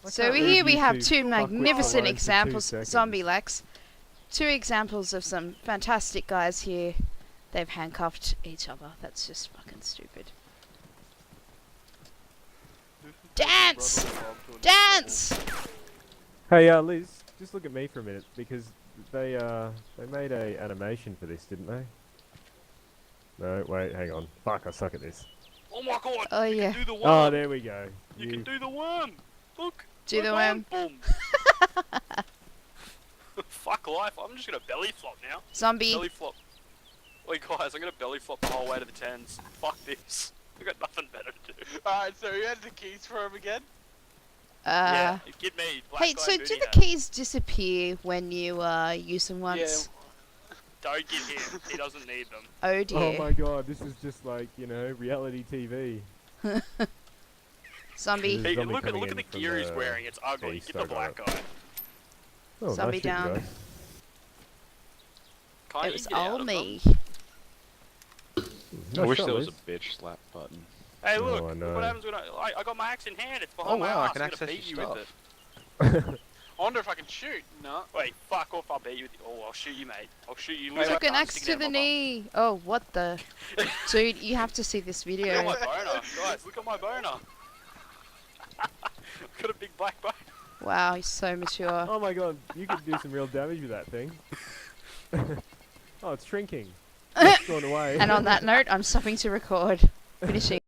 So here we have two magnificent examples, Zombie Lex. Two examples of some fantastic guys here. They've handcuffed each other. That's just fucking stupid. Dance! Dance! Hey, Liz, just look at me for a minute because they made a animation for this, didn't they? No, wait, hang on. Fuck, I suck at this. Oh my god! Oh you yeah. can do the worm. Oh, there we go. You can do the worm. Look. Do the worm. Boom. Fuck life. I'm just gonna belly flop now. Zombie. Belly flop. Wait, guys, I'm gonna belly flop the whole way to the tens. Fuck this. I've got nothing better to do. Alright, so who had the keys for him again? Yeah, give me. Black Hey, guy so booty do the hat. keys disappear when you use them once? Don't give him. He doesn't need them. Oh dear. Oh my god, this is just like, you know, reality TV. Zombie. There's Hey, a zombie look at coming the in from gear he's the wearing. It's ugly. east, Get the I got black it. guy. Oh, Zombie nice shooting, down. guys. Can't It you was get out all of me. them? Nice I wish shot, there was Liz. a bitch slap button. Hey, Oh, look. I Look know. what happens when I got my axe in hand. It's behind Oh, my wow, I ass. can I'm gonna access beat your you with it. stuff. I wonder if I can shoot. No. Wait, fuck off. I'll beat you with it. Oh, I'll shoot you, mate. I'll shoot you. Took an axe to the knee. Oh, what the? Dude, you have to see this Look at video. my boner. Guys, look at my boner. I've got a big black bone. Wow, he's so mature. Oh my god, you could do some real damage with that thing. Oh, it's shrinking. It's gone away. And on that note, I'm stopping to record. Finishing.